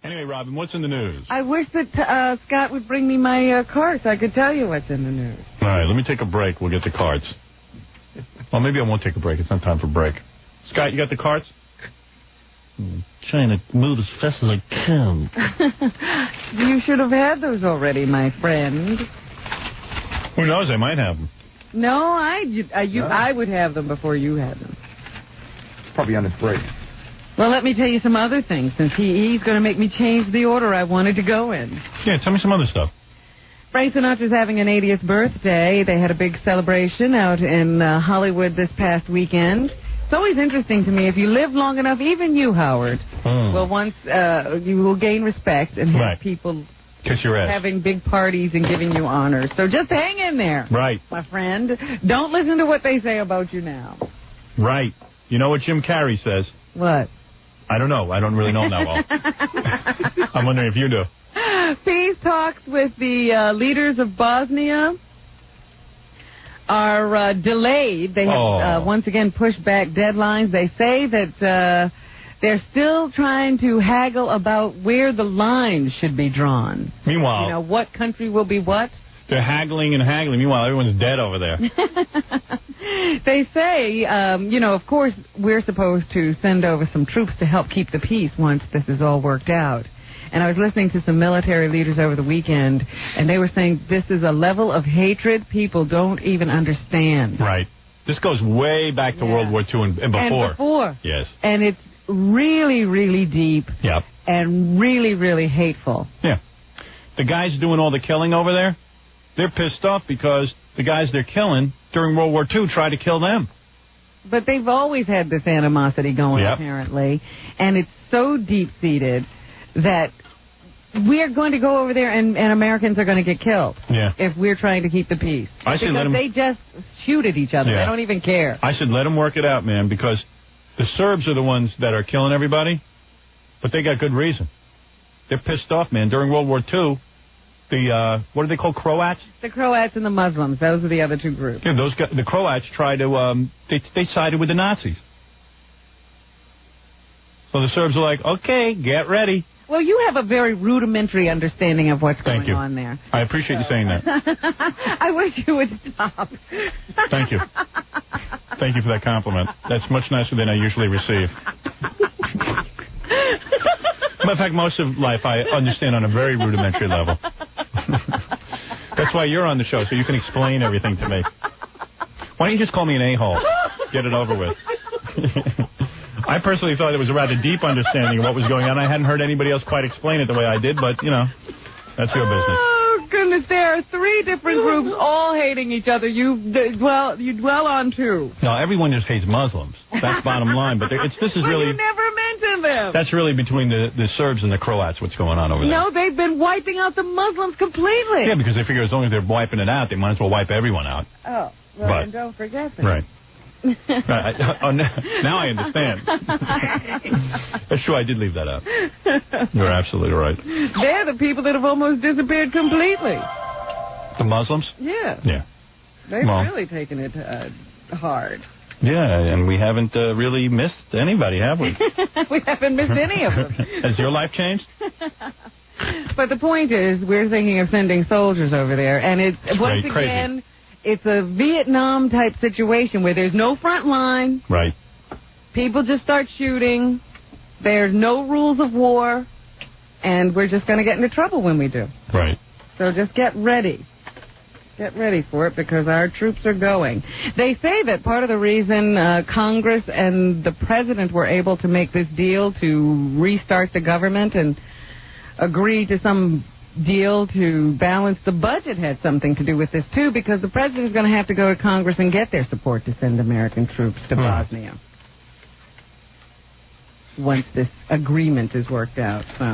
Anyway, Robin, what's in the news? I wish that Scott would bring me my card so I could tell you what's in the news. All right, let me take a break. We'll get the cards. Well, maybe I won't take a break. It's not time for break. Scott, you got the cards? I'm trying to move as fast as I can. You should have had those already, my friend. Who knows? I might have them. No, I would have them before you had them. Probably on his break. Well, let me tell you some other things, since he's going to make me change the order I wanted to go in. Yeah, tell me some other stuff. Frank Sinatra's having an 80th birthday. They had a big celebration out in Hollywood this past weekend. It's always interesting to me, if you live long enough, even you, Howard, well, once you will gain respect and have people kiss your ass, having big parties and giving you honors. So just hang in there, right, my friend. Don't listen to what they say about you now. Right. You know what Jim Carrey says? What? I don't know. I don't really know him that well. I'm wondering if you do. Peace talks with the leaders of Bosnia are delayed. They have once again pushed back deadlines. They say that they're still trying to haggle about where the lines should be drawn. Meanwhile, you know, what country will be what? They're haggling and haggling. Meanwhile, everyone's dead over there. They say, you know, of course, we're supposed to send over some troops to help keep the peace once this is all worked out. And I was listening to some military leaders over the weekend, and they were saying this is a level of hatred people don't even understand. Right. This goes way back to World War II and before. And before. Yes. And it's really, really deep. Yep. And really, really hateful. Yeah. The guys doing all the killing over there, they're pissed off because the guys they're killing during World War II tried to kill them. But they've always had this animosity going, apparently. And it's so deep-seated that we're going to go over there and Americans are going to get killed if we're trying to keep the peace. Because they just shoot at each other. They don't even care. I should let them work it out, man, because the Serbs are the ones that are killing everybody, but they got good reason. They're pissed off, man. During World War II, the, what are they called, Croats? The Croats and the Muslims. Those are the other two groups. Yeah, those guys, the Croats tried to, they sided with the Nazis. So the Serbs are like, okay, get ready. Well, you have a very rudimentary understanding of what's going on there. I appreciate you saying that. I wish you would stop. Thank you. Thank you for that compliment. That's much nicer than I usually receive. Matter of fact, most of life I understand on a very rudimentary level. That's why you're on the show, so you can explain everything to me. Why don't you just call me an a-hole? Get it over with. I personally thought it was a rather deep understanding of what was going on. I hadn't heard anybody else quite explain it the way I did, but, you know, that's your business. Oh, goodness, there are three different groups all hating each other. You dwell on two. No, everyone just hates Muslims. That's bottom line. But this is really... you never mentioned them. That's really between the Serbs and the Croats, what's going on over there. No, they've been wiping out the Muslims completely. Yeah, because they figure as long as they're wiping it out, they might as well wipe everyone out. Oh, well, and don't forget that. Right. Now I understand. That's true, I did leave that out. You're absolutely right. They're the people that have almost disappeared completely. The Muslims? Yeah. Yeah. They've really taken it hard. Yeah, and we haven't really missed anybody, have we? We haven't missed any of them. Has your life changed? But the point is, we're thinking of sending soldiers over there, and it's once again... It's a Vietnam-type situation where there's no front line. Right. People just start shooting. There's no rules of war. And we're just going to get into trouble when we do. Right. So just get ready. Get ready for it because our troops are going. They say that part of the reason Congress and the president were able to make this deal to restart the government and agree to some deal to balance the budget had something to do with this, too, because the president's going to have to go to Congress and get their support to send American troops to Bosnia once this agreement is worked out. So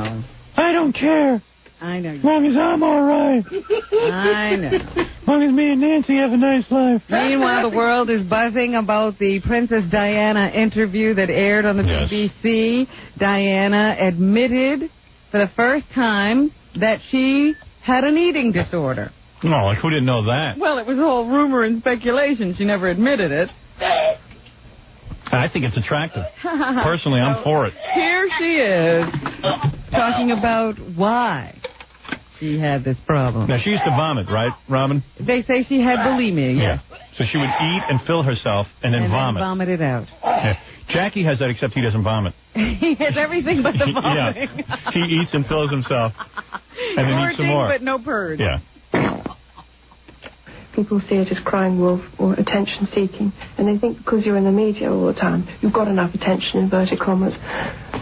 I don't care. I know. As long as I'm all right. I know. As long as me and Nancy have a nice life. Meanwhile, the world is buzzing about the Princess Diana interview that aired on the BBC. Diana admitted for the first time that she had an eating disorder. No, like who didn't know that? Well, it was all rumor and speculation. She never admitted it. I think it's attractive. Personally, I'm for it. Here she is talking about why she had this problem. Now, she used to vomit, right, Robin? They say she had bulimia. Yeah. So she would eat and fill herself and then vomit. Then vomit it out. Yeah. Jackie has that, except he doesn't vomit. He has everything but the vomiting. Yeah. He eats and fills himself and then eats some more. But no purge. Yeah. People see it as crying wolf or attention seeking, and they think because you're in the media all the time, you've got enough attention, inverted commas.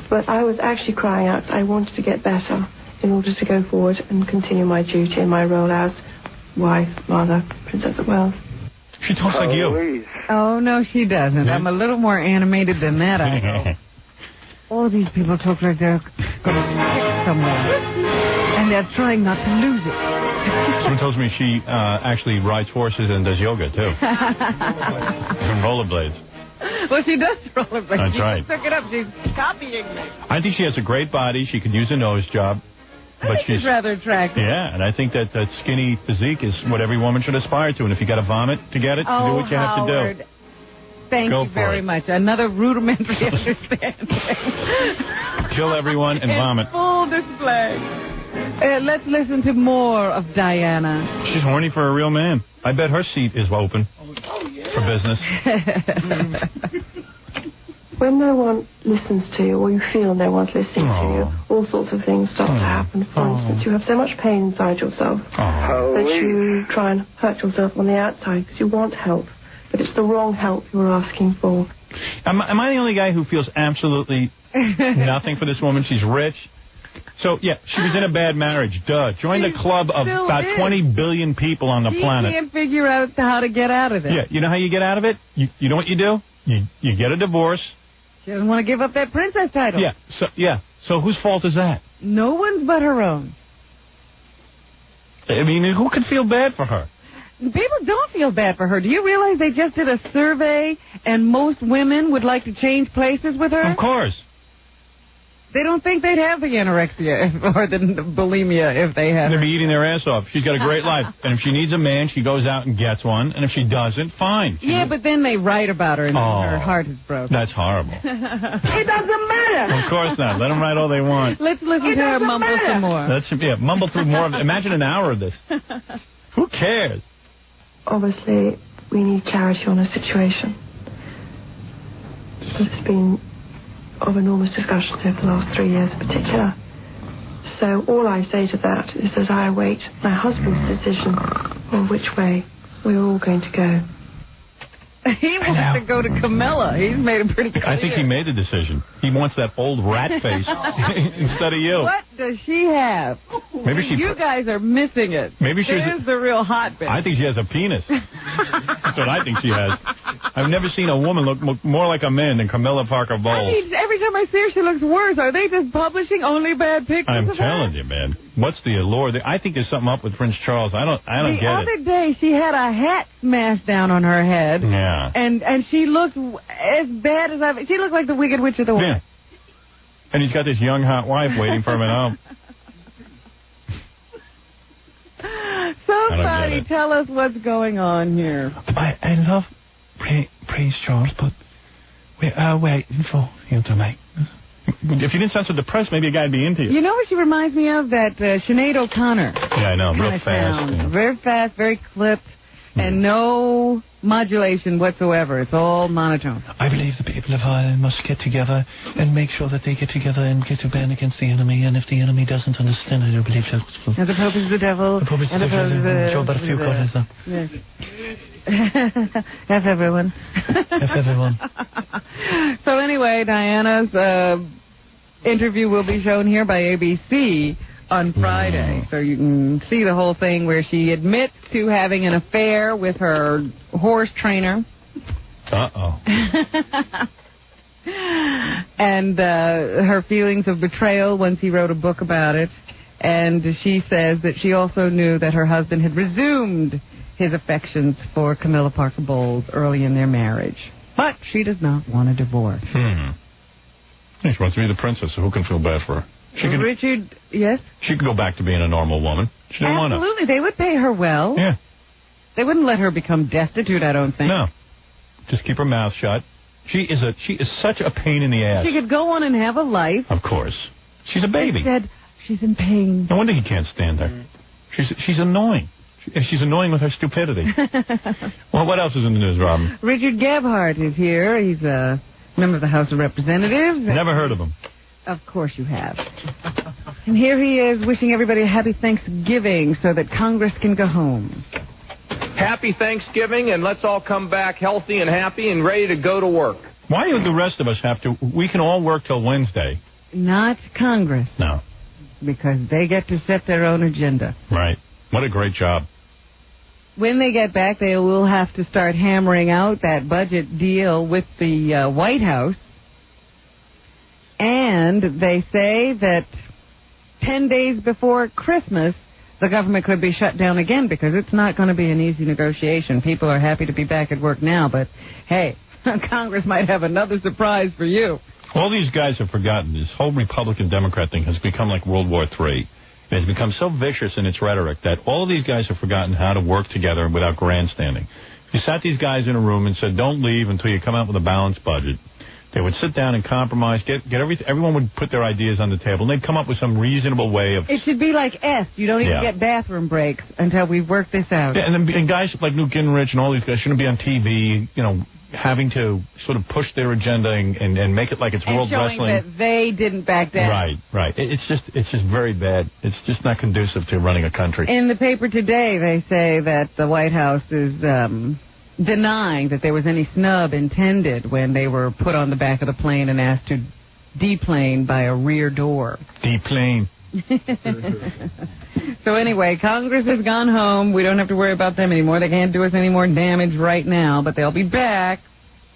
But I was actually crying out. I wanted to get better in order to go forward and continue my duty and my role as wife, mother, Princess of Wales. She talks like you. Oh, no, she doesn't. I'm a little more animated than that, I know. All these people talk like they're going to kick somewhere, and they're trying not to lose it. Someone tells me she actually rides horses and does yoga, too. And rollerblades. Well, she does rollerblades. That's she right. just took it up. She's copying me. I think she has a great body. She could use a nose job. But she's rather attractive. Yeah, and I think that skinny physique is what every woman should aspire to. And if you got to vomit to get it, do what you have to do. Thank you very much. Another rudimentary understanding. Kill everyone and vomit. Full display. Let's listen to more of Diana. She's horny for a real man. I bet her seat is open for business. When no one listens to you, or you feel no one's listening to you, all sorts of things start to happen. For instance, you have so much pain inside yourself that you try and hurt yourself on the outside because you want help, but it's the wrong help you're asking for. Am I the only guy who feels absolutely nothing for this woman? She's rich. So, yeah, she was in a bad marriage. Duh. Join the club of about 20 billion people on the planet. She can't figure out how to get out of it. Yeah, you know how you get out of it? You know what you do? You get a divorce. She doesn't want to give up that princess title. Yeah. So whose fault is that? No one's but her own. I mean, who could feel bad for her? People don't feel bad for her. Do you realize they just did a survey and most women would like to change places with her? Of course. They don't think they'd have the anorexia or the bulimia if they had. They'd be eating their ass off. She's got a great life. And if she needs a man, she goes out and gets one. And if she doesn't, fine. Yeah, but then they write about her and her heart is broken. That's horrible. It doesn't matter. Of course not. Let them write all they want. Let's listen to her mumble some more. Mumble through more of it. Imagine an hour of this. Who cares? Obviously, we need clarity on a situation. It's been of enormous discussion over the last 3 years in particular. So all I say to that is that I await my husband's decision on which way we're all going to go. He wants to go to Camilla. He's made it pretty clear. I think he made a decision. He wants that old rat face instead of you. What does she have? Maybe You guys are missing it. Maybe There's the real hot bit. I think she has a penis. That's what I think she has. I've never seen a woman look more like a man than Camilla Parker Bowles. I mean, every time I see her, she looks worse. Are they just publishing only bad pictures I'm of telling you, man. What's the allure? I think there's something up with Prince Charles. I don't get it. The other day, she had a hat smashed down on her head. Yeah. And she looked as bad as she looked like the Wicked Witch of the West. Yeah. And he's got this young, hot wife waiting for him at home. Somebody tell us what's going on here. I love Prince Charles, but we are waiting for him to make. If you didn't censor the press, maybe a guy'd be into you. You know what she reminds me of? That Sinead O'Connor. Yeah, I know. Real fast. Yeah. Very fast, very clipped, and no modulation whatsoever. It's all monotone. I believe the people of Ireland must get together and make sure that they get together and get to band against the enemy. And if the enemy doesn't understand it, I believe that. And the Pope is the devil. The Pope is the devil. Yes. F everyone. F everyone. So anyway, Diana's interview will be shown here by ABC on Friday. So you can see the whole thing where she admits to having an affair with her horse trainer. Uh-oh. And her feelings of betrayal once he wrote a book about it. And she says that she also knew that her husband had resumed his affections for Camilla Parker Bowles early in their marriage. But she does not want a divorce. Yeah, she wants to be the princess, so who can feel bad for her? Richard, yes? She could go back to being a normal woman. She didn't want to. Absolutely. They would pay her well. Yeah. They wouldn't let her become destitute, I don't think. No. Just keep her mouth shut She is such a pain in the ass. She could go on and have a life. Of course. She's a baby. Instead, she's in pain. No wonder he can't stand her. She's annoying. She's annoying with her stupidity. Well, what else is in the news, Robin? Richard Gebhardt is here. He's a member of the House of Representatives. Never heard of him. Of course you have. And here he is wishing everybody a happy Thanksgiving so that Congress can go home. Happy Thanksgiving, and let's all come back healthy and happy and ready to go to work. Why do the rest of us have to? We can all work till Wednesday. Not Congress. No. Because they get to set their own agenda. Right. What a great job. When they get back, they will have to start hammering out that budget deal with the White House. And they say that 10 days before Christmas, the government could be shut down again because it's not going to be an easy negotiation. People are happy to be back at work now, but hey, Congress might have another surprise for you. All these guys have forgotten this whole Republican-Democrat thing has become like World War III. It has become so vicious in its rhetoric that all of these guys have forgotten how to work together without grandstanding. If you sat these guys in a room and said, don't leave until you come out with a balanced budget, they would sit down and compromise, everyone would put their ideas on the table, and they'd come up with some reasonable way of... It should be like S. You don't even get bathroom breaks until we've worked this out. Yeah, and guys like Newt Gingrich and all these guys shouldn't be on TV, having to sort of push their agenda and make it like it's world wrestling. And showing that they didn't back down. Right. It's just very bad. It's just not conducive to running a country. In the paper today, they say that the White House is denying that there was any snub intended when they were put on the back of the plane and asked to deplane by a rear door. Deplane. So anyway, Congress has gone home. We don't have to worry about them anymore. They can't do us any more damage right now, but they'll be back.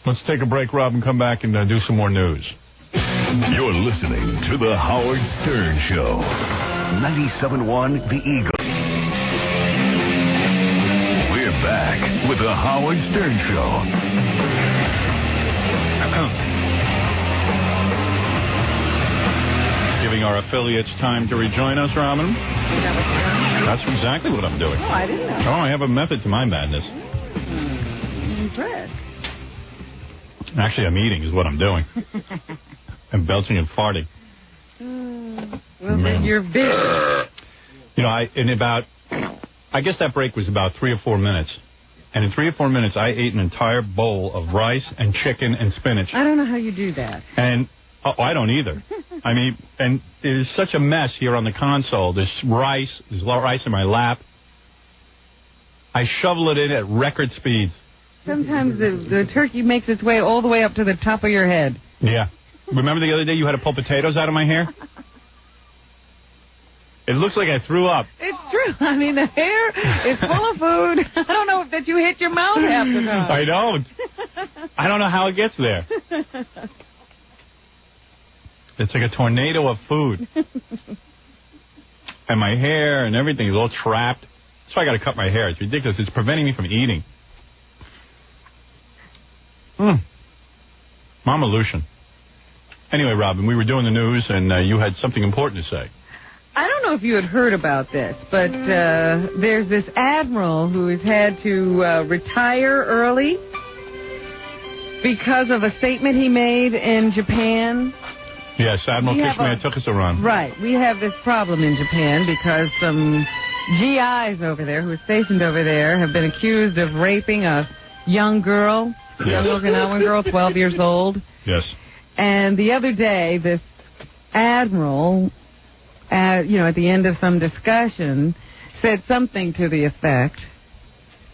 Let's take a break, Rob, and come back and do some more news. You're listening to The Howard Stern Show. 97.1 The Eagle. We're back with The Howard Stern Show. Giving our affiliates time to rejoin us, Robin. That's exactly what I'm doing. Oh, I didn't know. Oh, I have a method to my madness. Impressed. Actually, I'm eating is what I'm doing. I'm belching and farting. Well, then you're big. I guess that break was about 3 or 4 minutes. And in 3 or 4 minutes, I ate an entire bowl of rice and chicken and spinach. I don't know how you do that. And I don't either. I mean, and it is such a mess here on the console. There's rice in my lap. I shovel it in at record speeds. Sometimes the turkey makes its way all the way up to the top of your head. Yeah. Remember the other day you had to pull potatoes out of my hair? It looks like I threw up. It's true. I mean, the hair is full of food. I don't know that you hit your mouth half the time. I don't. I don't know how it gets there. It's like a tornado of food. And my hair and everything is all trapped. That's why I got to cut my hair. It's ridiculous. It's preventing me from eating. Mama Lucian. Anyway, Robin, we were doing the news, and you had something important to say. I don't know if you had heard about this, but there's this admiral who has had to retire early because of a statement he made in Japan. Yes, Admiral Kishmir took us around. Right. We have this problem in Japan because some GIs over there who are stationed over there have been accused of raping a young girl, young Okinawan girl, 12 years old. Yes. And the other day, this admiral, at the end of some discussion, said something to the effect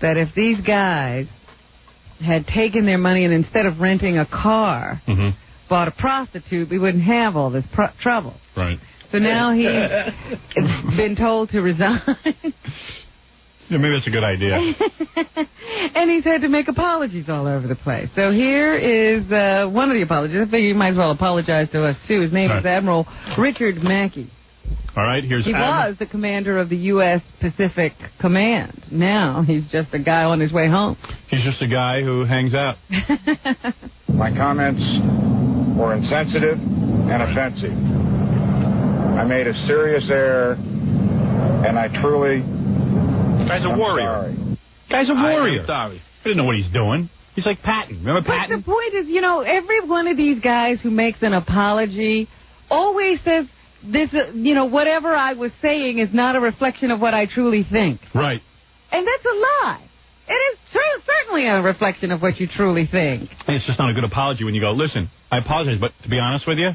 that if these guys had taken their money and instead of renting a car, bought a prostitute, we wouldn't have all this trouble. Right. So now he's been told to resign. Yeah, maybe that's a good idea. And he's had to make apologies all over the place. So here is one of the apologies. I think you might as well apologize to us, too. His name is Admiral Richard Mackey. All right, here's He was the commander of the U.S. Pacific Command. Now he's just a guy on his way home. He's just a guy who hangs out. My comments were insensitive and offensive. I made a serious error, and I truly... Guy's a warrior. Sorry. Guy's a warrior. I'm sorry. I didn't know what he's doing. He's like Patton. Remember Patton? But the point is, every one of these guys who makes an apology always says, this, whatever I was saying is not a reflection of what I truly think. Right. And that's a lie. It is certainly a reflection of what you truly think. And it's just not a good apology when you go, listen, I apologize, but to be honest with you,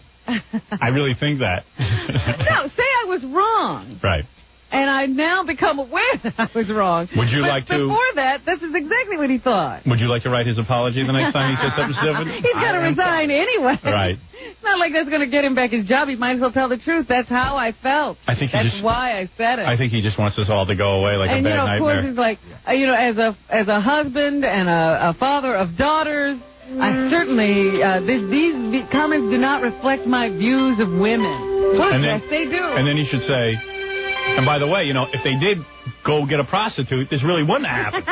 I really think that. No, say I was wrong. Right. And I now become aware that I was wrong. Would you like to... Before that, this is exactly what he thought. Would you like to write his apology the next time he says something stupid? He's got to resign anyway. Right. It's not like that's going to get him back his job. He might as well tell the truth. That's how I felt. I think that's why I said it. I think he just wants us all to go away like a bad nightmare. Of course, he's like, as a husband and a father of daughters, I certainly, these comments do not reflect my views of women. Yes, they do. And then he should say, and by the way, if they did go get a prostitute, this really wouldn't happen.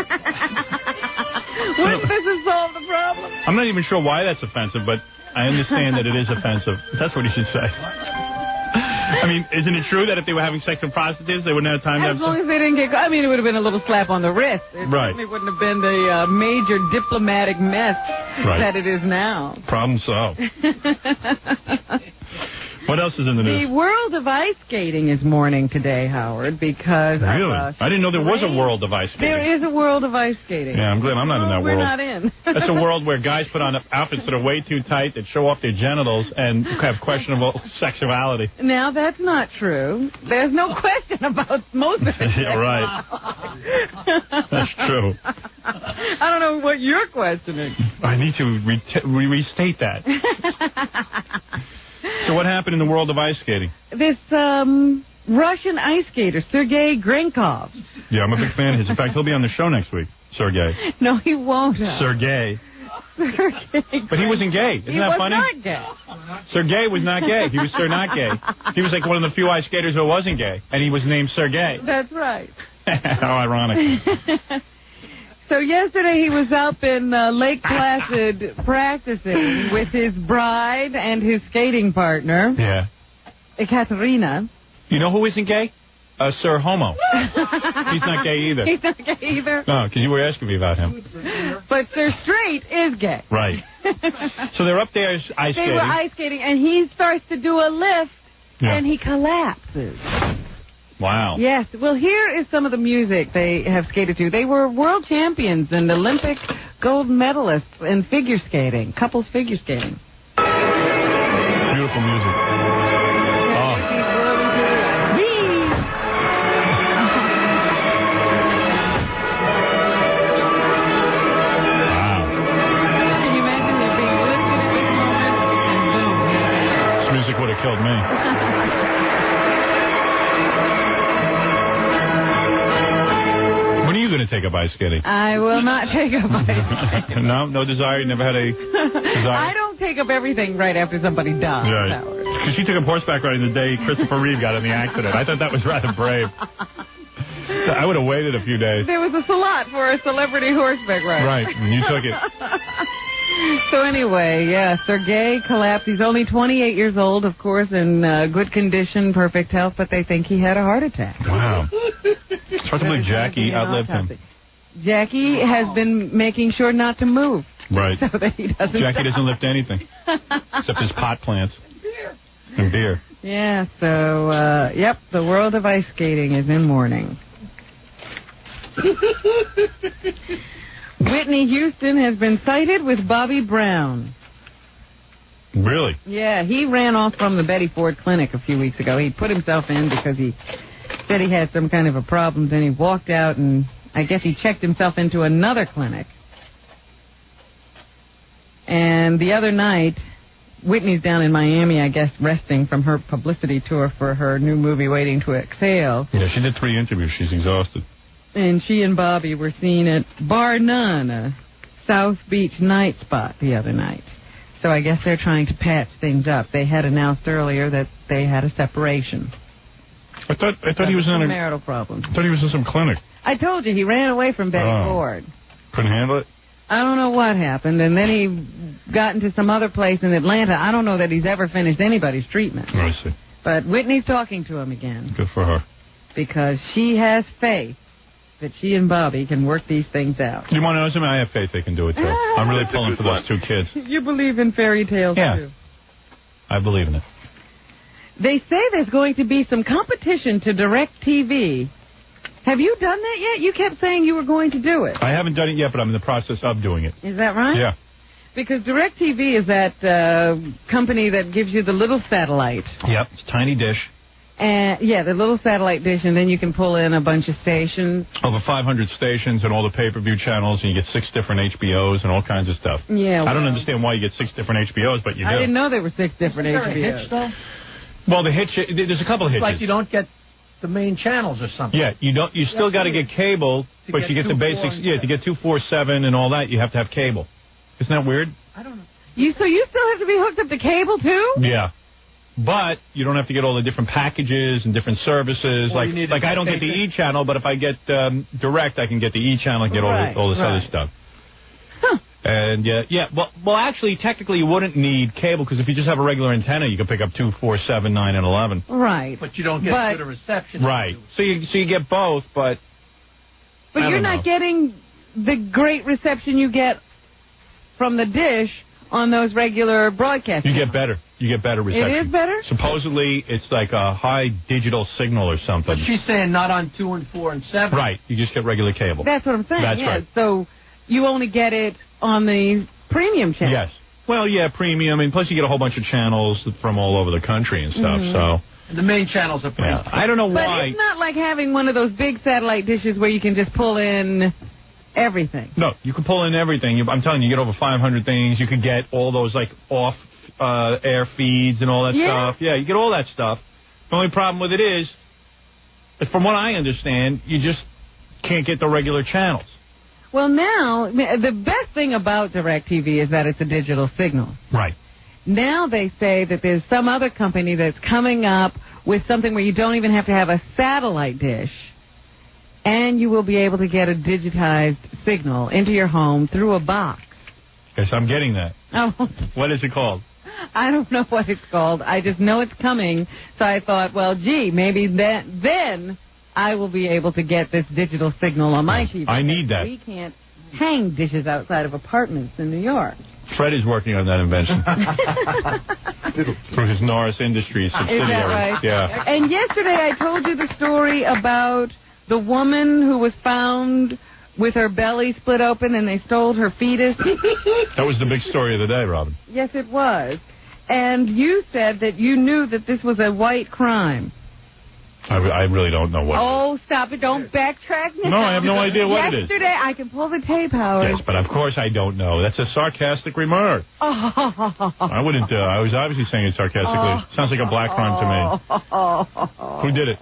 Wouldn't this have solved the problem? I'm not even sure why that's offensive, but I understand that it is offensive. That's what he should say. I mean, isn't it true that if they were having sex with prostitutes, they wouldn't have time to have sex? As long as they didn't get... I mean, it would have been a little slap on the wrist. It certainly wouldn't have been the major diplomatic mess that it is now. Problem solved. What else is in the news? The world of ice skating is mourning today, Howard, because... Really? I didn't know there was a world of ice skating. There is a world of ice skating. Yeah, I'm glad I'm not in that world. We're not in. That's a world where guys put on outfits that are way too tight, that show off their genitals, and have questionable sexuality. Now, that's not true. There's no question about most of it. Yeah, right. That's true. I don't know what you're questioning. I need to restate that. So what happened in the world of ice skating? This Russian ice skater, Sergei Grenkov. Yeah, I'm a big fan of his. In fact, he'll be on the show next week, Sergei. No, he won't. Sergei. But he wasn't gay. Isn't that funny? He was not gay. Sergei was not gay. He was Sir not gay. He was like one of the few ice skaters who wasn't gay, and he was named Sergei. That's right. How ironic. So yesterday he was up in Lake Placid practicing with his bride and his skating partner. Yeah. Ekaterina. You know who isn't gay? Sir Homo. He's not gay either. He's not gay either? No, because you were asking me about him. But Sir Straight is gay. Right. So they're up there ice skating. They were ice skating, and he starts to do a lift, and he collapses. Wow. Yes. Well, here is some of the music they have skated to. They were world champions and Olympic gold medalists in figure skating, couples figure skating. Beautiful music. Killed me. When are you going to take up ice skating? I will not take up ice skating. No desire? You never had a desire? I don't take up everything right after somebody dies, right. Because she took up horseback riding the day Christopher Reeve got in the accident. I thought that was rather brave. I would have waited a few days. There was a slot for a celebrity horseback rider. Right, and you took it. So anyway, yeah, Sergei collapsed. He's only 28 years old, of course, in good condition, perfect health, but they think he had a heart attack. Wow. It's hard to believe Jackie outlived him. Jackie has been making sure not to move. Right. So that he doesn't Jackie doesn't lift anything, except his pot plants. And beer. Yeah, so, yep, the world of ice skating is in mourning. Whitney Houston has been cited with Bobby Brown. Really? Yeah, he ran off from the Betty Ford Clinic a few weeks ago. He put himself in because he said he had some kind of a problem. Then he walked out, and I guess he checked himself into another clinic. And the other night, Whitney's down in Miami, I guess, resting from her publicity tour for her new movie, Waiting to Exhale. Yeah, she did 3 interviews. She's exhausted. And she and Bobby were seen at Bar None, a South Beach night spot the other night. So I guess they're trying to patch things up. They had announced earlier that they had a separation. I thought he was in a marital problem. I thought he was in some clinic. I told you, he ran away from Betty Ford. Couldn't handle it? I don't know what happened, and then he got into some other place in Atlanta. I don't know that he's ever finished anybody's treatment. I see. But Whitney's talking to him again. Good for her. Because she has faith that she and Bobby can work these things out. You want to know something? I have faith they can do it, too. I'm really pulling for those 2 kids. You believe in fairy tales, too? I believe in it. They say there's going to be some competition to DirecTV. Have you done that yet? You kept saying you were going to do it. I haven't done it yet, but I'm in the process of doing it. Is that right? Yeah. Because DirecTV is that company that gives you the little satellite. Yep, it's a tiny dish. Yeah, the little satellite dish, and then you can pull in a bunch of stations. Over 500 stations and all the pay-per-view channels, and you get 6 different HBOs and all kinds of stuff. Yeah, I don't understand why you get 6 different HBOs, but you do. I didn't know there were 6 different HBOs. Is there a hitch, though? Well, the hitch, there's a couple of hitches. It's like you don't get the main channels or something. Yeah, you still got to get cable, but you get the basics. Yeah, to get 247 and all that, you have to have cable. Isn't that weird? I don't know. So you still have to be hooked up to cable, too? Yeah. But you don't have to get all the different packages and different services. Well, like I don't get the E channel, but if I get Direct, I can get the E channel and get all this other stuff. Huh. And well, actually, technically, you wouldn't need cable because if you just have a regular antenna, you can pick up 2, 4, 7, 9, and 11. Right. But you don't get good reception. Right. So you get both, but you're not getting the great reception you get from the dish on those regular broadcasts. You get better. You get better reception. It is better? Supposedly, it's like a high digital signal or something. But she's saying not on 2 and 4 and 7. Right. You just get regular cable. That's what I'm saying. That's right. So you only get it on the premium channel. Yes. Well, yeah, premium, and plus you get a whole bunch of channels from all over the country and stuff. So the main channels are pretty. Yeah. I don't know why. But it's not like having one of those big satellite dishes where you can just pull in everything. No, you can pull in everything. I'm telling you, you get over 500 things. You could get all those like off air feeds and all that stuff. Yeah, you get all that stuff. The only problem with it is, from what I understand, you just can't get the regular channels. Well, now, the best thing about DirecTV is that it's a digital signal. Right. Now they say that there's some other company that's coming up with something where you don't even have to have a satellite dish, and you will be able to get a digitized signal into your home through a box. Yes, I'm getting that. Oh. What is it called? I don't know what it's called. I just know it's coming. So I thought, well, gee, maybe then I will be able to get this digital signal on my TV. I need that. We can't hang dishes outside of apartments in New York. Fred is working on that invention. Through his Norris Industries subsidiary. Is that right? Yeah. And yesterday I told you the story about the woman who was found with her belly split open and they stole her fetus. That was the big story of the day, Robin. Yes, it was. And you said that you knew that this was a white crime. I really don't know what. Oh, stop it. Don't backtrack now. No, I have no idea what it is. Yesterday, I can pull the tape, Howard. Yes, but of course I don't know. That's a sarcastic remark. Oh. I wouldn't. I was obviously saying it sarcastically. Sounds like a black crime to me. Who did it?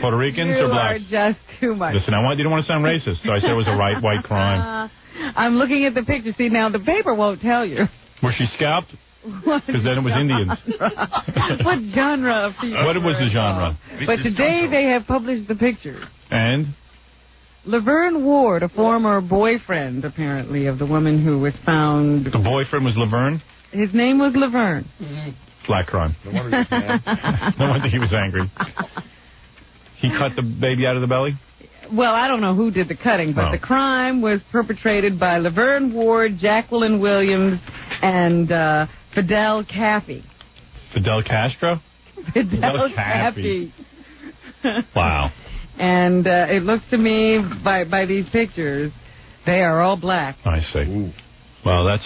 Puerto Ricans or blacks? You are just too much. Listen, you didn't want to sound racist, so I said it was a white crime. I'm looking at the picture. See, now the paper won't tell you. Was she scalped? Because then it was Indians. What genre of people? What was the genre? But today they have published the pictures. And? Laverne Ward, a former boyfriend, apparently, of the woman who was found. The boyfriend was Laverne? His name was Laverne. Black crime. No wonder he was angry. He cut the baby out of the belly? Well, I don't know who did the cutting, but the crime was perpetrated by Laverne Ward, Jacqueline Williams, and Fidel Caffey. Fidel Castro? Fidel Caffey. Wow. And it looks to me, by these pictures, they are all black. I see. Ooh. Well, that's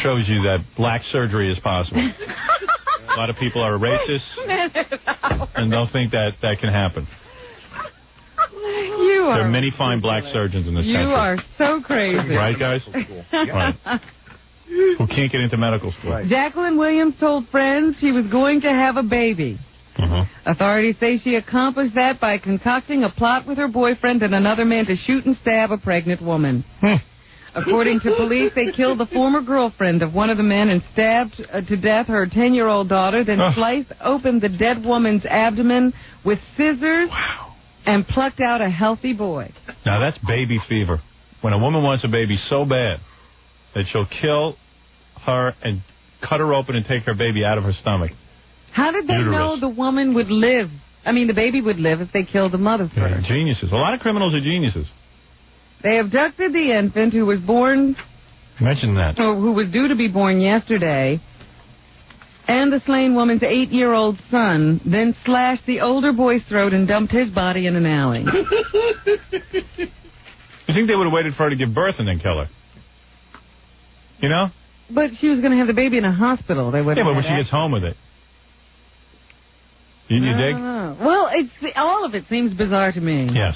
shows you that black surgery is possible. A lot of people are racist and don't think that can happen. There are many fine black surgeons in this country. You are so crazy. Right, guys? Right. Who can't get into medical school. Right. Jacqueline Williams told friends she was going to have a baby. Authorities say she accomplished that by concocting a plot with her boyfriend and another man to shoot and stab a pregnant woman. According to police, they killed the former girlfriend of one of the men and stabbed to death her 10-year-old daughter, then sliced open the dead woman's abdomen with scissors and plucked out a healthy boy. Now, that's baby fever. When a woman wants a baby so bad that she'll kill her and cut her open and take her baby out of her stomach. How did they know the woman would live I mean, the baby would live if they killed the mother first. Yeah, geniuses. A lot of criminals are geniuses. They abducted the infant who was born... Imagine that. Who was due to be born yesterday, and the slain woman's 8-year-old son, then slashed the older boy's throat and dumped his body in an alley. You think they would have waited for her to give birth and then kill her? You know? But she was going to have the baby in a hospital. They would. Yeah, but when she gets home with it. You dig? Well, all of it seems bizarre to me. Yes.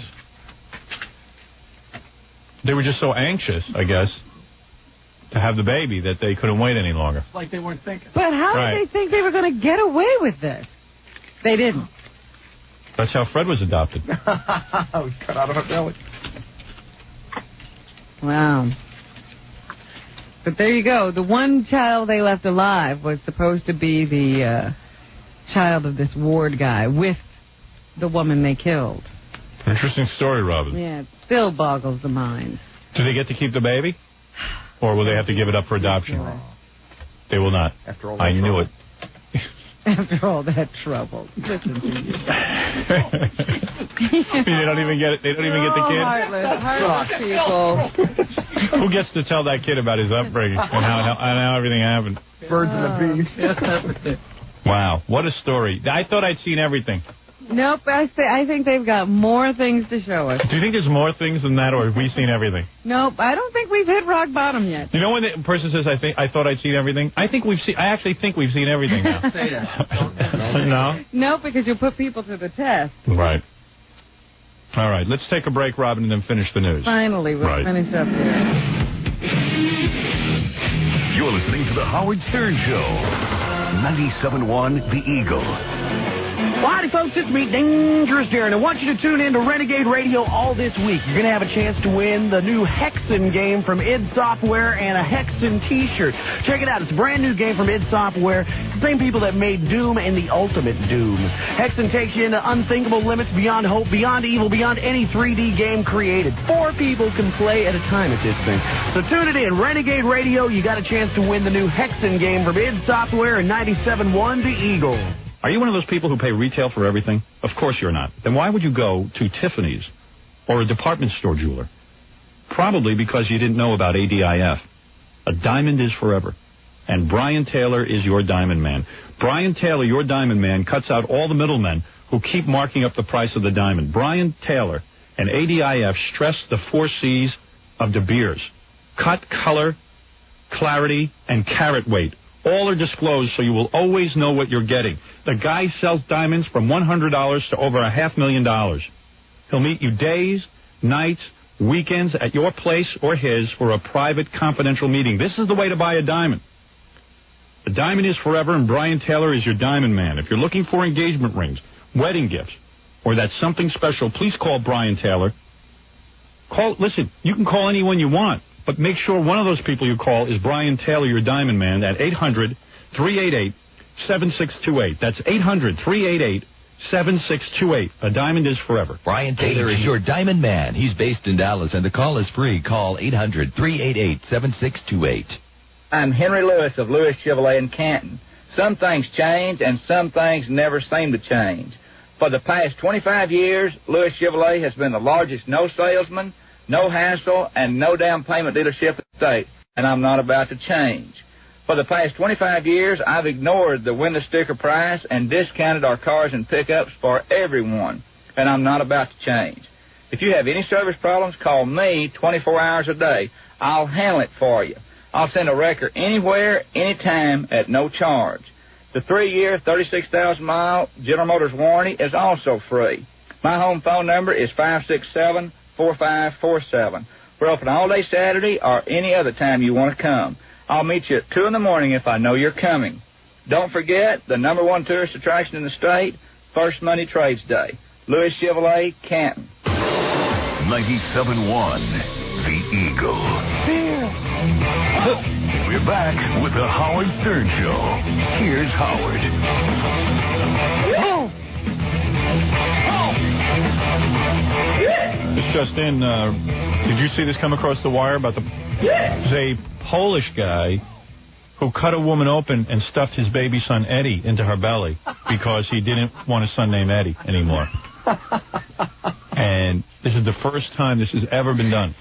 They were just so anxious, I guess, to have the baby that they couldn't wait any longer. It's like they weren't thinking. But how did they think they were going to get away with this? They didn't. That's how Fred was adopted. Cut out of her belly. Wow. But there you go. The one child they left alive was supposed to be the child of this Ward guy with the woman they killed. Interesting story, Robin. Yeah, it still boggles the mind. Do they get to keep the baby? Or will they have to give it up for adoption? They will not. After all that I knew it. After all that trouble. Listen to you. They don't even get it. They don't even get the kid. Heartless people. Who gets to tell that kid about his upbringing and how everything happened? Birds and the bees. Wow, what a story. I thought I'd seen everything. Nope, I think they've got more things to show us. Do you think there's more things than that, or have we seen everything? Nope, I don't think we've hit rock bottom yet. You know when the person says, I thought I'd seen everything? I actually think we've seen everything now. Say that. No? No, because you put people to the test. Right. All right, let's take a break, Robin, and then finish the news. Finally, we'll finish up here. You're listening to The Howard Stern Show. 97.1 The Eagle. Well, howdy, folks. It's me, Dangerous Darren. I want you to tune in to Renegade Radio all this week. You're going to have a chance to win the new Hexen game from id Software and a Hexen T-shirt. Check it out. It's a brand new game from id Software. It's the same people that made Doom and the Ultimate Doom. Hexen takes you into unthinkable limits, beyond hope, beyond evil, beyond any 3D game created. 4 people can play at a time at this thing. So tune it in. Renegade Radio. You got a chance to win the new Hexen game from id Software and 97.1 The Eagle. Are you one of those people who pay retail for everything? Of course you're not. Then why would you go to Tiffany's or a department store jeweler? Probably because you didn't know about ADIF. A diamond is forever. And Brian Taylor is your diamond man. Brian Taylor, your diamond man, cuts out all the middlemen who keep marking up the price of the diamond. Brian Taylor and ADIF stress the 4 C's of De Beers. Cut, color, clarity, and carat weight. All are disclosed so you will always know what you're getting. The guy sells diamonds from $100 to over $500,000. He'll meet you days, nights, weekends at your place or his for a private, confidential meeting. This is the way to buy a diamond. The diamond is forever, and Brian Taylor is your diamond man. If you're looking for engagement rings, wedding gifts, or that something special, please call Brian Taylor. Listen, you can call anyone you want. But make sure one of those people you call is Brian Taylor, your diamond man, at 800-388-7628. That's 800-388-7628. A diamond is forever. Brian Taylor is your diamond man. He's based in Dallas, and the call is free. Call 800-388-7628. I'm Henry Lewis of Lewis Chevrolet in Canton. Some things change, and some things never seem to change. For the past 25 years, Lewis Chevrolet has been the largest no salesman, no hassle, and no down payment dealership in the state, and I'm not about to change. For the past 25 years, I've ignored the window sticker price and discounted our cars and pickups for everyone, and I'm not about to change. If you have any service problems, call me 24 hours a day. I'll handle it for you. I'll send a wrecker anywhere, anytime, at no charge. The 3-year, 36,000-mile General Motors warranty is also free. My home phone number is 567-4547. We're open all day Saturday or any other time you want to come. I'll meet you at 2 in the morning if I know you're coming. Don't forget the #1 tourist attraction in the state, First Monday Trades Day. Lewis Chevrolet, Canton. 97.1 The Eagle. We're back with the Howard Stern Show. Here's Howard. This just in, did you see this come across the wire about there's a Polish guy who cut a woman open and stuffed his baby son Eddie into her belly because he didn't want a son named Eddie anymore. And this is the first time this has ever been done.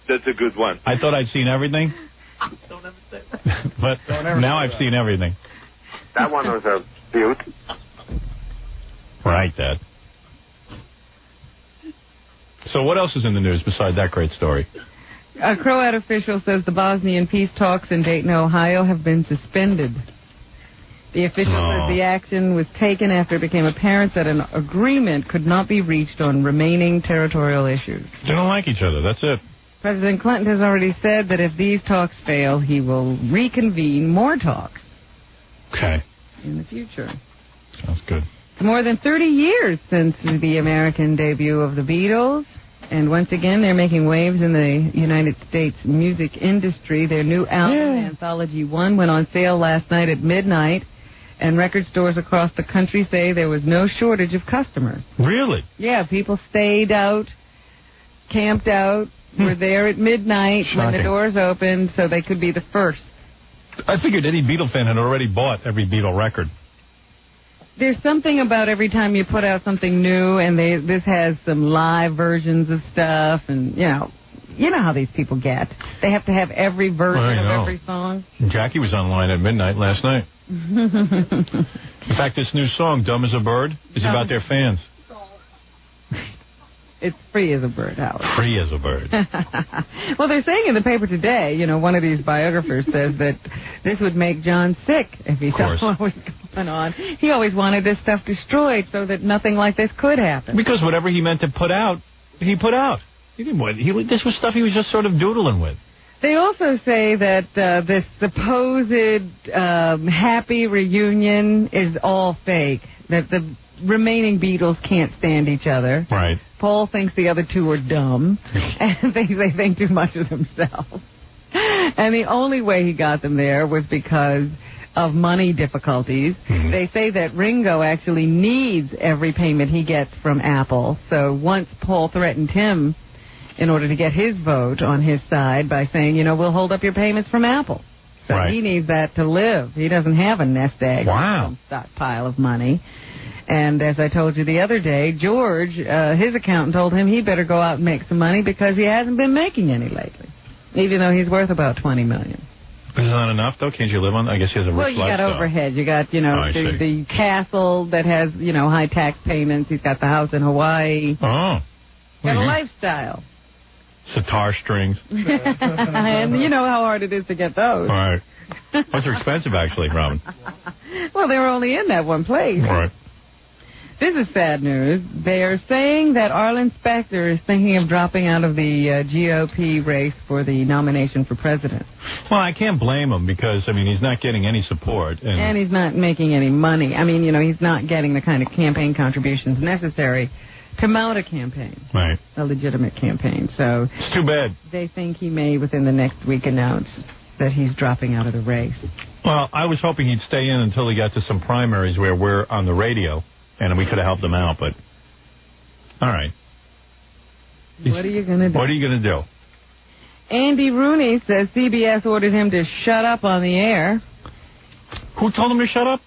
That's a good one. I thought I'd seen everything. Don't ever say that. But now I've seen everything. That one was a beaut. Right, Dad. So what else is in the news besides that great story? A Croat official says the Bosnian peace talks in Dayton, Ohio have been suspended. The official says the action was taken after it became apparent that an agreement could not be reached on remaining territorial issues. They don't like each other, that's it. President Clinton has already said that if these talks fail, he will reconvene more talks. Okay. In the future. Sounds good. It's more than 30 years since the American debut of the Beatles. And once again, they're making waves in the United States music industry. Their new album, Anthology 1, went on sale last night at midnight. And record stores across the country say there was no shortage of customers. Really? Yeah, people stayed out, camped out, were there at midnight when the doors opened so they could be the first. I figured any Beatle fan had already bought every Beatle record. There's something about every time you put out something new, and this has some live versions of stuff, and you know how these people get. They have to have every version of every song. Jackie was online at midnight last night. In fact, this new song, Dumb as a Bird, is about their fans. It's free as a bird, Howard. Free as a bird. Well, they're saying in the paper today, one of these biographers says that this would make John sick if he saw what was going on. He always wanted this stuff destroyed so that nothing like this could happen. Because whatever he meant to put out, he put out. This was stuff he was just sort of doodling with. They also say that this supposed happy reunion is all fake, that the remaining Beatles can't stand each other. Right. Paul thinks the other two are dumb and thinks they think too much of themselves. And the only way he got them there was because of money difficulties. Mm-hmm. They say that Ringo actually needs every payment he gets from Apple. So once Paul threatened him in order to get his vote on his side by saying, we'll hold up your payments from Apple. So he needs that to live. He doesn't have a nest egg or some stockpile of money. And as I told you the other day, George, his accountant told him he better go out and make some money because he hasn't been making any lately, even though he's worth about $20 million. Is that enough, though? Can't you live on? I guess he has a rich lifestyle. Well, you got overhead. You got, the castle that has, high tax payments. He's got the house in Hawaii. Oh. Got a lifestyle. Sitar strings. And you know how hard it is to get those. All right. Those are expensive, actually, Robin. Well, they were only in that one place. All right. This is sad news. They are saying that Arlen Specter is thinking of dropping out of the GOP race for the nomination for president. Well, I can't blame him because, he's not getting any support. And he's not making any money. He's not getting the kind of campaign contributions necessary to mount a campaign. Right. A legitimate campaign. So it's too bad. They think he may, within the next week, announce that he's dropping out of the race. Well, I was hoping he'd stay in until he got to some primaries where we're on the radio. And we could have helped him out, but all right. What are you going to do? What are you going to do? Andy Rooney says CBS ordered him to shut up on the air. Who told him to shut up?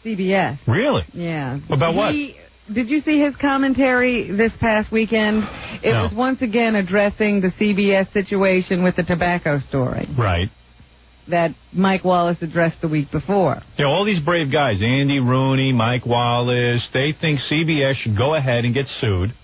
CBS. Really? Yeah. About what? Did you see his commentary this past weekend? It was once again addressing the CBS situation with the tobacco story. Right. That Mike Wallace addressed the week before. Yeah, all these brave guys, Andy Rooney, Mike Wallace, they think CBS should go ahead and get sued.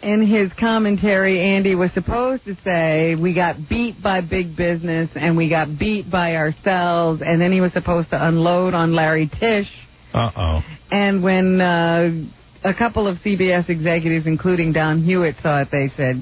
In his commentary, Andy was supposed to say, we got beat by big business and we got beat by ourselves, and then he was supposed to unload on Larry Tisch. Uh-oh. And when a couple of CBS executives, including Don Hewitt, saw it, they said,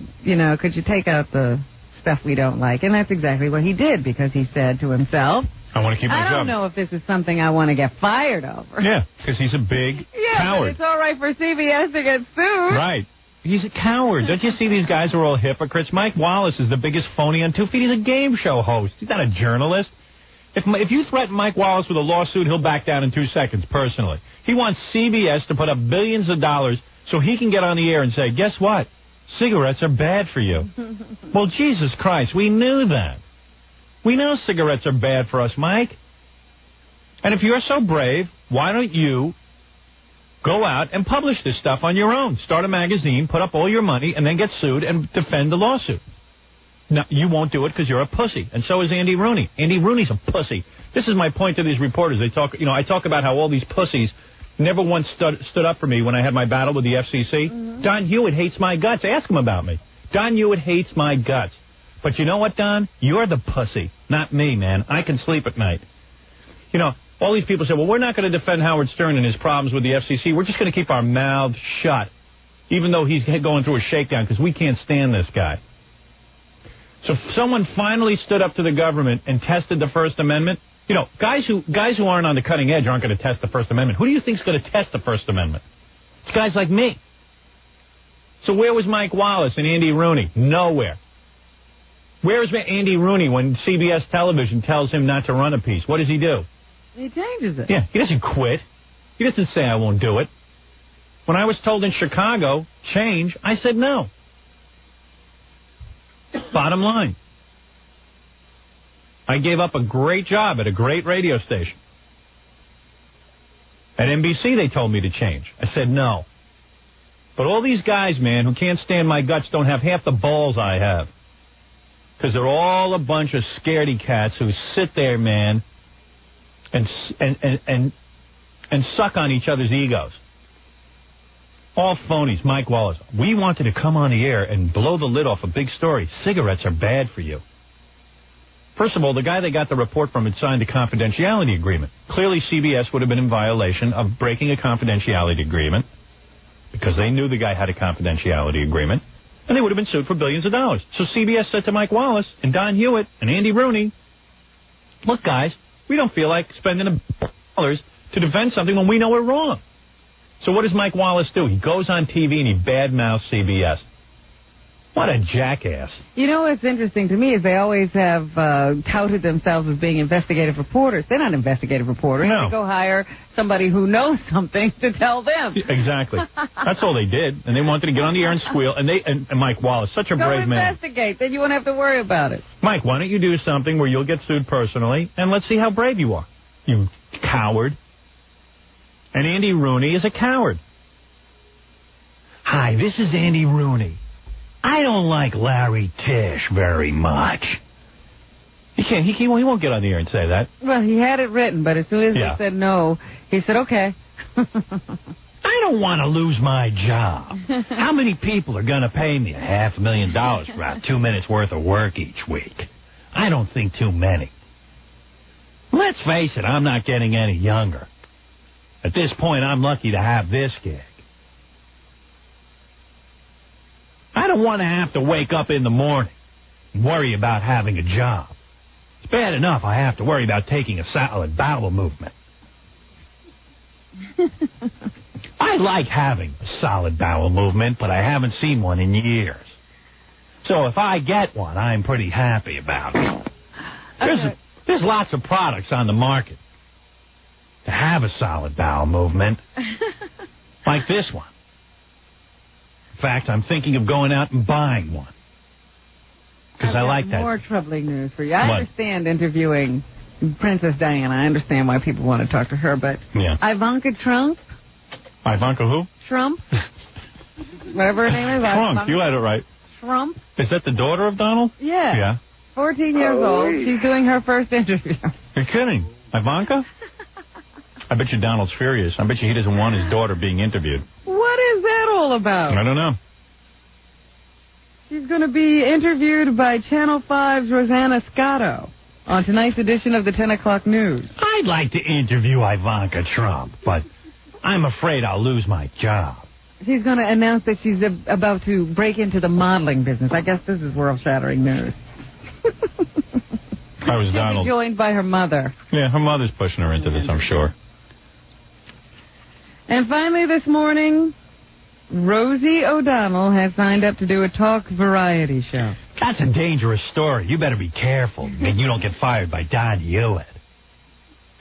could you take out the stuff we don't like? And that's exactly what he did, because he said to himself, I want to keep my job. I don't know if this is something I want to get fired over. Yeah, because he's a big coward. But it's all right for CBS to get sued. Right. He's a coward. Don't you see these guys are all hypocrites? Mike Wallace is the biggest phony on 2 feet. He's a game show host. He's not a journalist. If you threaten Mike Wallace with a lawsuit, he'll back down in 2 seconds, personally. He wants CBS to put up billions of dollars so he can get on the air and say, guess what? Cigarettes are bad for you. Well, Jesus Christ, we knew that. We know cigarettes are bad for us, Mike. And if you're so brave, why don't you go out and publish this stuff on your own? Start a magazine, put up all your money, and then get sued and defend the lawsuit. No, you won't do it because you're a pussy, and so is Andy Rooney. Andy Rooney's a pussy. This is my point to these reporters. They talk, I talk about how all these pussies never once stood up for me when I had my battle with the FCC. Mm-hmm. Don Hewitt hates my guts. Ask him about me. Don Hewitt hates my guts. But you know what, Don? You're the pussy, not me, man. I can sleep at night. All these people say, well, we're not going to defend Howard Stern and his problems with the FCC. We're just going to keep our mouths shut, even though he's going through a shakedown, because we can't stand this guy. So someone finally stood up to the government and tested the First Amendment. Guys who aren't on the cutting edge aren't going to test the First Amendment. Who do you think's going to test the First Amendment? It's guys like me. So where was Mike Wallace and Andy Rooney? Nowhere. Where is Andy Rooney when CBS television tells him not to run a piece? What does he do? He changes it. Yeah, he doesn't quit. He doesn't say, I won't do it. When I was told in Chicago, change, I said no. Bottom line. I gave up a great job at a great radio station. At NBC, they told me to change. I said no. But all these guys, man, who can't stand my guts don't have half the balls I have. Because they're all a bunch of scaredy cats who sit there, man, and suck on each other's egos. All phonies. Mike Wallace. We wanted to come on the air and blow the lid off a big story. Cigarettes are bad for you. First of all, the guy they got the report from had signed a confidentiality agreement. Clearly, CBS would have been in violation of breaking a confidentiality agreement because they knew the guy had a confidentiality agreement, and they would have been sued for billions of dollars. So CBS said to Mike Wallace and Don Hewitt and Andy Rooney, look, guys, we don't feel like spending $1 to defend something when we know we're wrong. So what does Mike Wallace do? He goes on TV and he badmouths CBS. What a jackass. What's interesting to me is they always have touted themselves as being investigative reporters. They're not investigative reporters. No. They go hire somebody who knows something to tell them. Exactly. That's all they did. And they wanted to get on the air and squeal. And Mike Wallace, such a brave man. Go investigate. Then you won't have to worry about it. Mike, why don't you do something where you'll get sued personally, and let's see how brave you are. You coward. And Andy Rooney is a coward. Hi, this is Andy Rooney. I don't like Larry Tisch very much. He won't get on the air and say that. Well, he had it written, but as soon as they said no, he said, okay. I don't want to lose my job. How many people are going to pay me $500,000 for about 2 minutes worth of work each week? I don't think too many. Let's face it, I'm not getting any younger. At this point, I'm lucky to have this gig. I don't want to have to wake up in the morning and worry about having a job. It's bad enough I have to worry about taking a solid bowel movement. I like having a solid bowel movement, but I haven't seen one in years. So if I get one, I'm pretty happy about it. There's lots of products on the market to have a solid bowel movement, like this one. In fact, I'm thinking of going out and buying one. Because I like that. More troubling news for you. I understand interviewing Princess Diana. I understand why people want to talk to her, but Ivanka Trump? Ivanka who? Trump? Whatever her name is. Trump, you had it right. Trump? Is that the daughter of Donald? Yeah. Yeah. 14 years old. She's doing her first interview. You're kidding. Ivanka? I bet you Donald's furious. I bet you he doesn't want his daughter being interviewed. What is that all about? I don't know. She's going to be interviewed by Channel 5's Rosanna Scotto on tonight's edition of the 10 o'clock news. I'd like to interview Ivanka Trump, but I'm afraid I'll lose my job. She's going to announce that she's about to break into the modeling business. I guess this is world-shattering news. I was Donald. She'll be joined by her mother. Yeah, her mother's pushing her into this, I'm sure. And finally this morning, Rosie O'Donnell has signed up to do a talk variety show. That's a dangerous story. You better be careful. I mean, you don't get fired by Don Hewitt.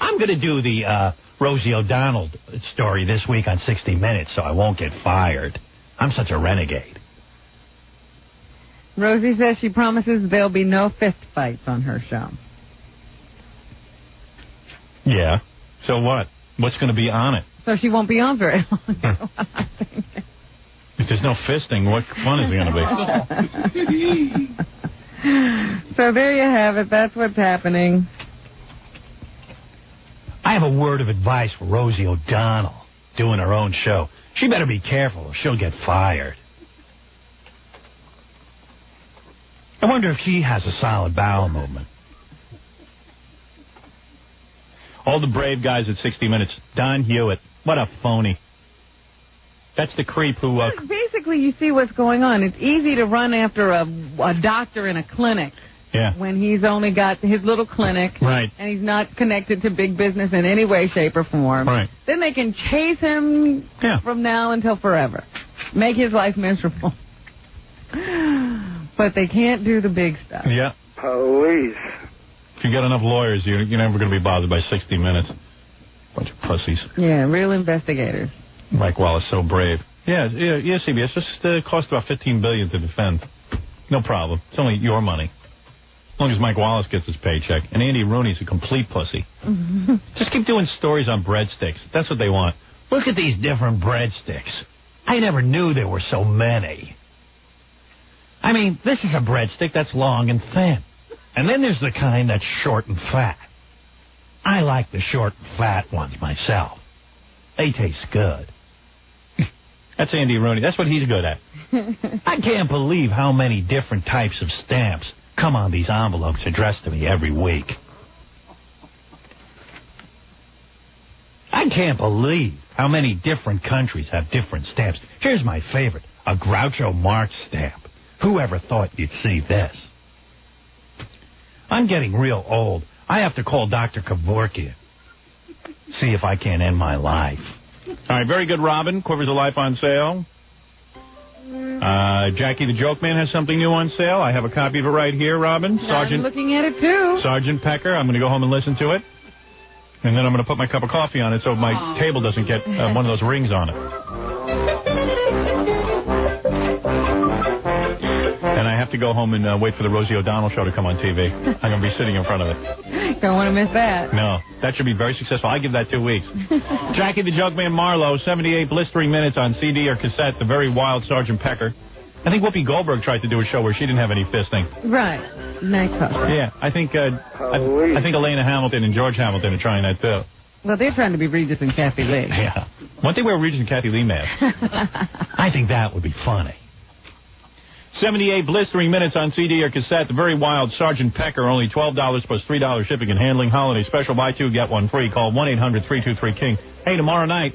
I'm going to do the Rosie O'Donnell story this week on 60 Minutes, so I won't get fired. I'm such a renegade. Rosie says she promises there'll be no fist fights on her show. Yeah. So what? What's going to be on it? So she won't be on very long. If there's no fisting, what fun is it going to be? So there you have it. That's what's happening. I have a word of advice for Rosie O'Donnell, doing her own show. She better be careful or she'll get fired. I wonder if she has a solid bowel movement. All the brave guys at 60 Minutes. Don Hewitt. What a phony. That's the creep who... Basically, you see what's going on. It's easy to run after a doctor in a clinic. Yeah. When he's only got his little clinic. Right. And he's not connected to big business in any way, shape, or form. Right. Then they can chase him from now until forever. Make his life miserable. But they can't do the big stuff. Yeah. Police. If you get enough lawyers, you're never going to be bothered by 60 Minutes. Bunch of pussies. Yeah, real investigators. Mike Wallace, so brave. Yeah, CBS. Just cost about $15 billion to defend. No problem. It's only your money. As long as Mike Wallace gets his paycheck. And Andy Rooney's a complete pussy. Just keep doing stories on breadsticks. That's what they want. Look at these different breadsticks. I never knew there were so many. I mean, this is a breadstick that's long and thin. And then there's the kind that's short and fat. I like the short and fat ones myself. They taste good. That's Andy Rooney. That's what he's good at. I can't believe how many different types of stamps come on these envelopes addressed to me every week. I can't believe how many different countries have different stamps. Here's my favorite, a Groucho Marx stamp. Whoever thought you'd see this? I'm getting real old. I have to call Dr. Kevorkian. See if I can't end my life. All right, very good, Robin. Quivers of Life on sale. Jackie the Joke Man has something new on sale. I have a copy of it right here, Robin. I'm looking at it, too. Sergeant Pecker. I'm going to go home and listen to it. And then I'm going to put my cup of coffee on it so my table doesn't get one of those rings on it. And I have to go home and wait for the Rosie O'Donnell show to come on TV. I'm going to be sitting in front of it. Don't want to miss that. No, that should be very successful. I give that 2 weeks. Jackie the Joke Man Marlowe, 78 blistering minutes on CD or cassette, The Very Wild Sergeant Pecker. I think Whoopi Goldberg tried to do a show where she didn't have any fisting. Right. Nice talk. Yeah, I think Elena Hamilton and George Hamilton are trying that, too. Well, they're trying to be Regis and Kathy Lee. Yeah. Why don't they wear Regis and Kathy Lee masks? I think that would be funny. 78 blistering minutes on CD or cassette. The Very Wild Sergeant Pecker. Only $12 plus $3 shipping and handling. Holiday special. Buy two, get one free. Call 1-800-323-KING. Hey, tomorrow night,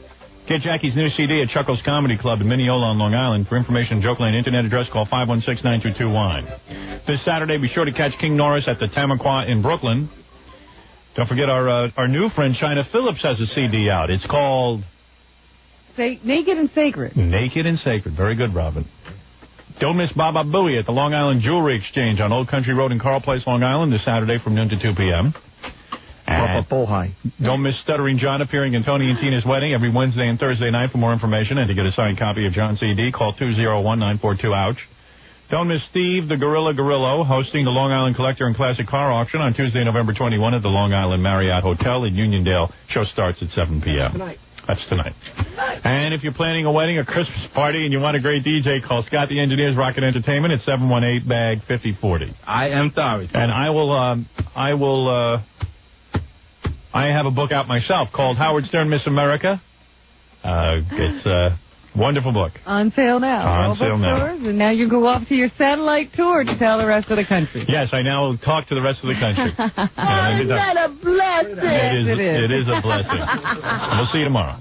get Jackie's new CD at Chuckles Comedy Club in Mineola on Long Island. For information, Joke Lane Internet address, call 516-9221. This Saturday, be sure to catch King Norris at the Tamaqua in Brooklyn. Don't forget our new friend China Phillips has a CD out. It's called... Naked and Sacred. Naked and Sacred. Very good, Robin. Don't miss Baba Booey at the Long Island Jewelry Exchange on Old Country Road in Carl Place, Long Island, this Saturday from noon to 2 p.m. And don't miss Stuttering John appearing in Tony and Tina's wedding every Wednesday and Thursday night. For more information and to get a signed copy of John's CD, call 201-942-OUCH. Don't miss Steve the Gorilla Gorillo hosting the Long Island Collector and Classic Car Auction on Tuesday, November 21 at the Long Island Marriott Hotel in Uniondale. Show starts at 7 p.m. Tonight. That's tonight. And if you're planning a wedding or Christmas party and you want a great DJ, call Scott the Engineer's Rocket Entertainment at 718-BAG-5040. I am sorry. And I have a book out myself called Howard Stern Miss America. It's a wonderful book. On sale now. On sale now. Stores, and now you go off to your satellite tour to tell the rest of the country. Yes, I now talk to the rest of the country. Isn't that a blessing? It is a blessing. We'll see you tomorrow.